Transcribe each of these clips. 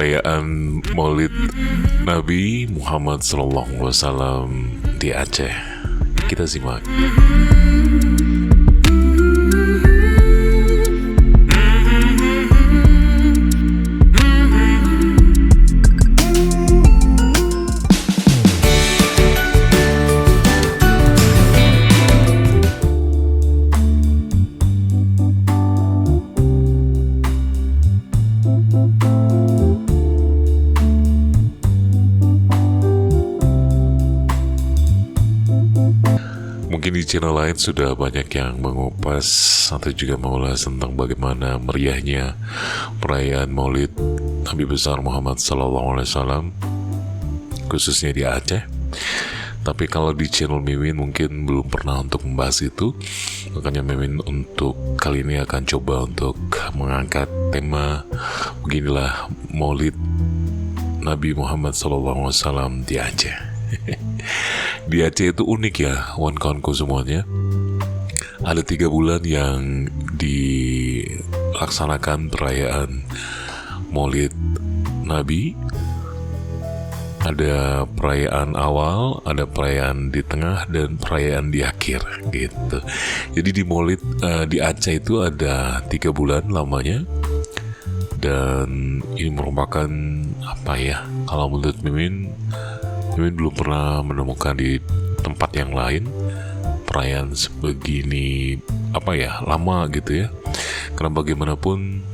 perayaan Maulid Nabi Muhammad SAW di Aceh. Kita simak. Mungkin di channel lain sudah banyak yang mengupas atau juga mengulas tentang bagaimana meriahnya perayaan Maulid Nabi besar Muhammad SAW, khususnya di Aceh. Tapi kalau di channel Mimin mungkin belum pernah untuk membahas itu. Makanya Mimin untuk kali ini akan coba untuk mengangkat tema beginilah Maulid Nabi Muhammad SAW di Aceh. Di Aceh itu unik ya, kawan-kawanku semuanya. Ada 3 bulan yang dilaksanakan perayaan Maulid Nabi. Ada perayaan awal, ada perayaan di tengah, dan perayaan di akhir gitu. Jadi di Maulid di Aceh itu ada 3 bulan lamanya. Dan ini merupakan apa ya, kalau menurut Mimin belum pernah menemukan di tempat yang lain perayaan sebegini lama gitu ya. Karena bagaimanapun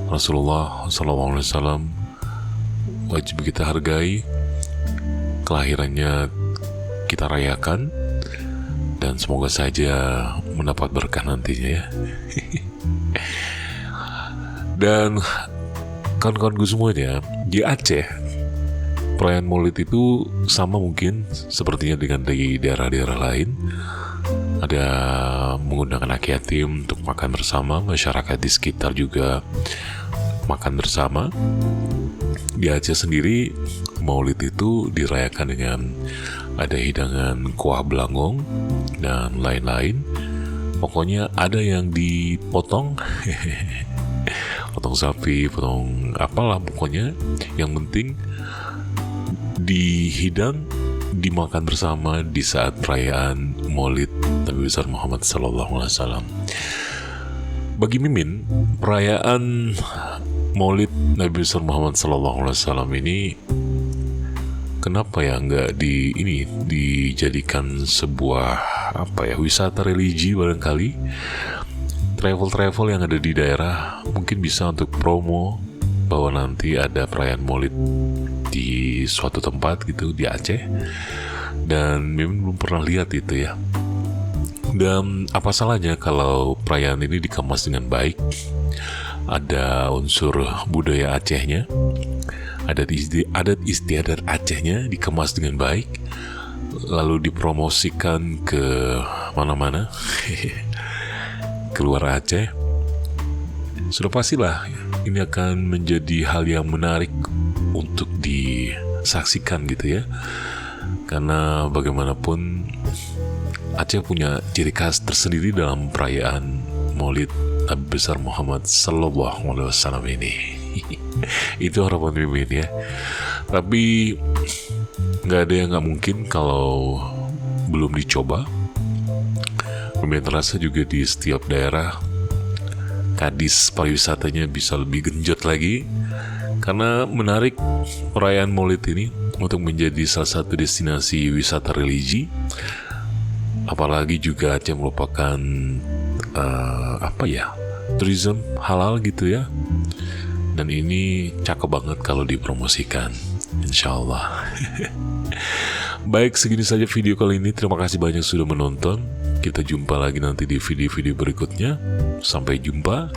Rasulullah SAW wajib kita hargai, kelahirannya kita rayakan, dan semoga saja mendapat berkah nantinya ya. Dan kawan-kawanku semuanya, di Aceh perayaan Maulid itu sama mungkin sepertinya dengan di daerah-daerah lain. Ada menggunakan anak yatim untuk makan bersama, masyarakat di sekitar juga makan bersama. Di Aceh sendiri Maulid itu dirayakan dengan ada hidangan kuah belangong dan lain-lain. Pokoknya ada yang dipotong potong sapi, potong apalah pokoknya. Yang penting dihidang, dimakan bersama di saat perayaan Maulid Nabi besar Muhammad SAW. Bagi Mimin, perayaan Maulid Nabi besar Muhammad SAW ini kenapa ya nggak dijadikan sebuah wisata religi barangkali. Travel yang ada di daerah mungkin bisa untuk promo bahwa nanti ada perayaan Maulid di suatu tempat gitu di Aceh, dan Mimin belum pernah lihat itu ya. Dan apa salahnya kalau perayaan ini dikemas dengan baik, ada unsur budaya Acehnya, adat istiadat Acehnya dikemas dengan baik, lalu dipromosikan ke mana-mana keluar Aceh. Sudah pastilah ini akan menjadi hal yang menarik untuk disaksikan gitu ya. Karena bagaimanapun Aceh punya ciri khas tersendiri dalam perayaan Maulid Nabi besar Muhammad SAW ini. Itu harapan Mimin ya. Tapi nggak ada yang nggak mungkin kalau belum dicoba. Mimin terasa juga di setiap daerah kadis pariwisatanya bisa lebih genjot lagi, karena menarik perayaan Maulid ini untuk menjadi salah satu destinasi wisata religi. Apalagi juga Aceh merupakan tourism halal gitu ya. Dan ini cakep banget kalau dipromosikan, insyaallah. Baik, segini saja video kali ini. Terima kasih banyak sudah menonton. Kita jumpa lagi nanti di video-video berikutnya. Sampai jumpa.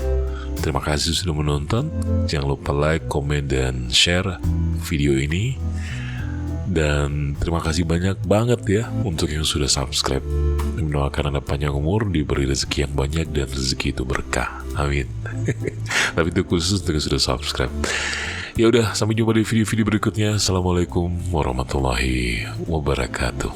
Terima kasih sudah menonton. Jangan lupa like, komen, dan share video ini. Dan terima kasih banyak banget ya untuk yang sudah subscribe. Mendoakan Anda panjang umur, diberi rezeki yang banyak, dan rezeki itu berkah. Amin. Tapi itu khusus untuk yang sudah subscribe. Ya udah, sampai jumpa di video-video berikutnya. Assalamualaikum warahmatullahi wabarakatuh.